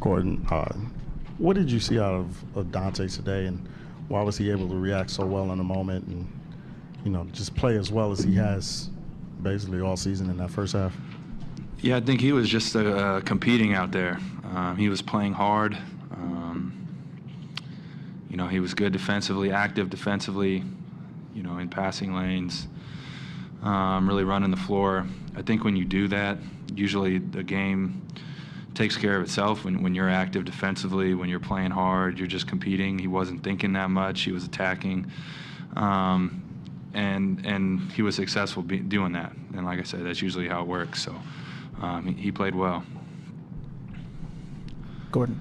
Gordon, what did you see out of Dante today, and why was he able to react so well in the moment and, just play as well as he has basically all season in that first half? Yeah, I think he was just competing out there. He was playing hard. He was good defensively, active defensively, in passing lanes, really running the floor. I think when you do that, usually the game takes care of itself when you're active defensively, when you're playing hard, you're just competing. He wasn't thinking that much. He was attacking. And he was successful doing that. And like I said, that's usually how it works. So he played well. Gordon.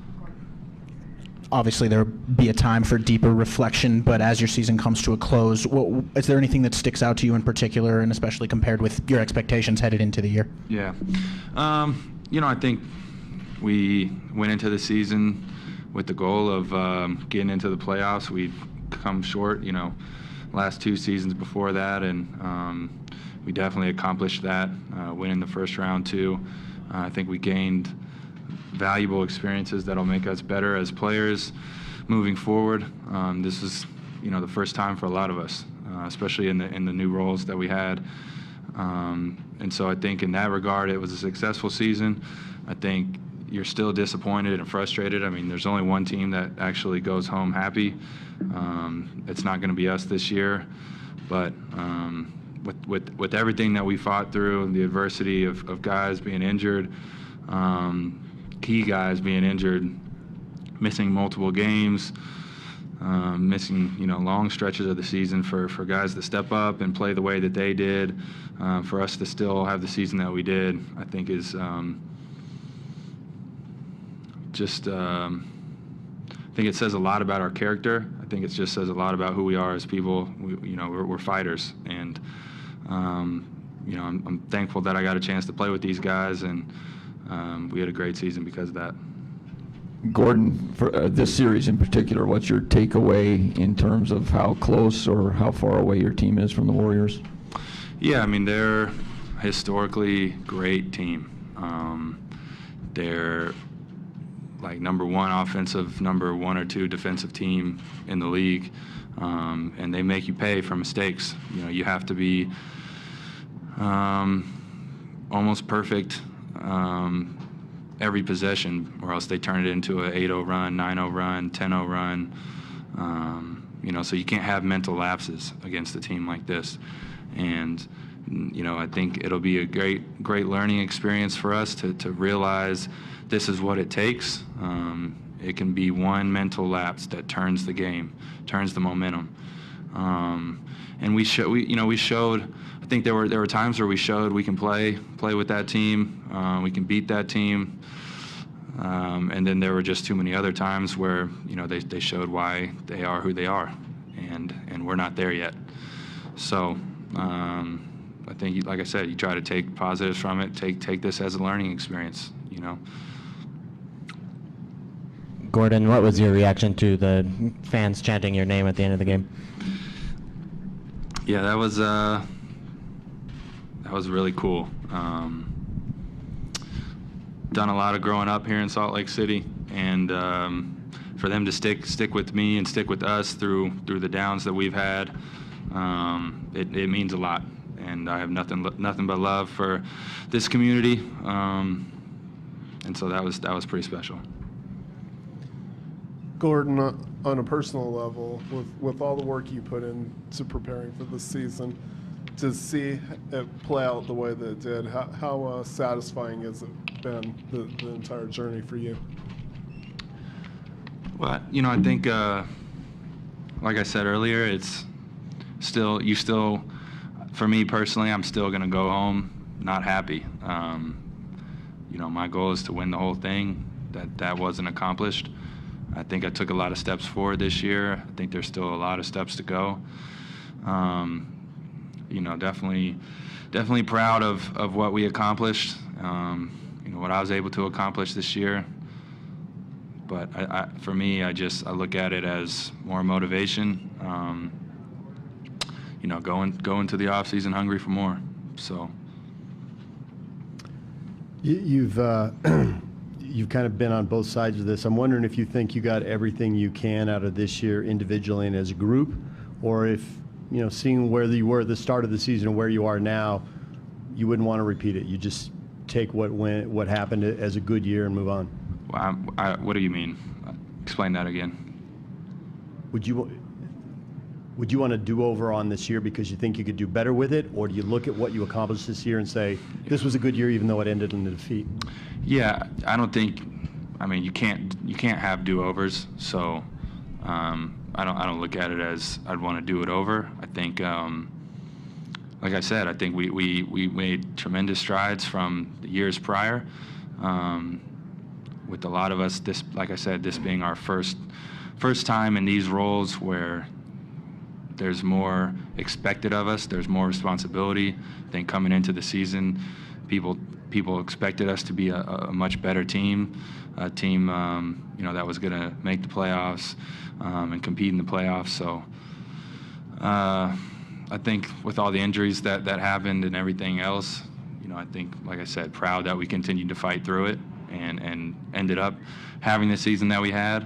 Obviously, there'll be a time for deeper reflection, but as your season comes to a close, is there anything that sticks out to you in particular, and especially compared with your expectations headed into the year? Yeah. I think we went into the season with the goal of getting into the playoffs. We'd come short, last two seasons before that, and we definitely accomplished that, winning the first round too. I think we gained valuable experiences that'll make us better as players moving forward. This is, the first time for a lot of us, especially in the new roles that we had. And so I think in that regard, it was a successful season. I think you're still disappointed and frustrated. I mean, there's only one team that actually goes home happy. It's not going to be us this year, but with everything that we fought through and the adversity of guys being injured, key guys being injured, missing multiple games, missing long stretches of the season for guys to step up and play the way that they did, for us to still have the season that we did, I think is I think it says a lot about our character. I think it just says a lot about who we are as people. We're fighters, and I'm thankful that I got a chance to play with these guys, and we had a great season because of that. Gordon, for this series in particular, what's your takeaway in terms of how close or how far away your team is from the Warriors? Yeah, I mean, they're a historically great team. They're like number one offensive, number one or two defensive team in the league, and they make you pay for mistakes. You have to be almost perfect every possession, or else they turn it into an 8-0 run, 9-0 run, 10-0 run. So you can't have mental lapses against a team like this. And I think it'll be a great learning experience for us to realize this is what it takes. It can be one mental lapse that turns the game, turns the momentum. And we showed. I think there were times where we showed we can play with that team, we can beat that team, and then there were just too many other times where they showed why they are who they are, and we're not there yet. So I think, like I said, you try to take positives from it, take this as a learning experience. Gordon, what was your reaction to the fans chanting your name at the end of the game? Yeah, that was really cool. Done a lot of growing up here in Salt Lake City, and for them to stick with me and stick with us through the downs that we've had, it means a lot. And I have nothing but love for this community, and so that was pretty special. Gordon, on a personal level, with all the work you put into preparing for this season, to see it play out the way that it did, how satisfying has it been, the entire journey for you? Well, I think, like I said earlier, it's still, for me personally, I'm still going to go home not happy. My goal is to win the whole thing. That wasn't accomplished. I think I took a lot of steps forward this year. I think there's still a lot of steps to go. Definitely proud of what we accomplished. What I was able to accomplish this year. But for me, I look at it as more motivation. Going to the off season hungry for more. So. You've you've kind of been on both sides of this. I'm wondering if you think you got everything you can out of this year individually and as a group, or if, seeing where you were at the start of the season and where you are now, you wouldn't want to repeat it. You just take what happened as a good year and move on. Well, what do you mean? Explain that again. Would you want to do over on this year because you think you could do better with it, or do you look at what you accomplished this year and say this was a good year even though it ended in a defeat? Yeah, I don't think. I mean, you can't have do-overs. So I don't look at it as I'd want to do it over. I think, like I said, I think we made tremendous strides from the years prior. With a lot of us, this, like I said, this being our first time in these roles where there's more expected of us, there's more responsibility. I think coming into the season, people expected us to be a much better team, a team that was going to make the playoffs and compete in the playoffs. So I think with all the injuries that happened and everything else, I think, like I said, proud that we continued to fight through it and ended up having the season that we had.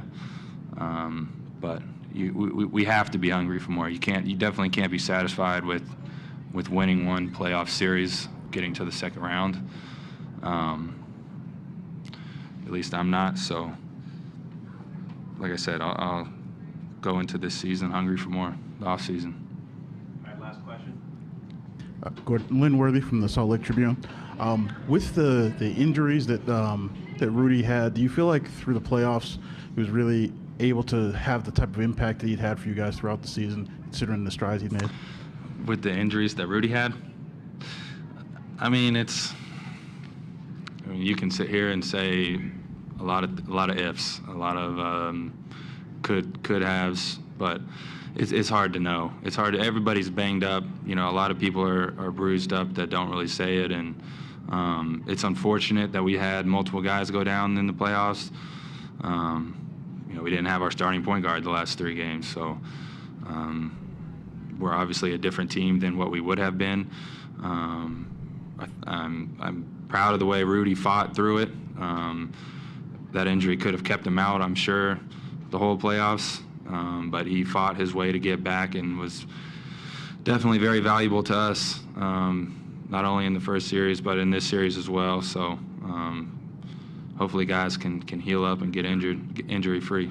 But we have to be hungry for more. You definitely can't be satisfied with winning one playoff series, getting to the second round. At least I'm not. So, like I said, I'll go into this season hungry for more, the off season. All right, last question. Gordon, Lynn Worthy from the Salt Lake Tribune. With the injuries that Rudy had, do you feel like through the playoffs he was really able to have the type of impact that he'd had for you guys throughout the season, considering the strides he'd made? With the injuries that Rudy had, I mean, you can sit here and say a lot of ifs, a lot of could haves, but it's hard to know. It's hard. Everybody's banged up. A lot of people are bruised up that don't really say it, and it's unfortunate that we had multiple guys go down in the playoffs. We didn't have our starting point guard the last 3 games, so we're obviously a different team than what we would have been. I'm proud of the way Rudy fought through it. That injury could have kept him out, I'm sure, the whole playoffs, but he fought his way to get back and was definitely very valuable to us, not only in the first series but in this series as well. So hopefully guys can heal up and get injury-free.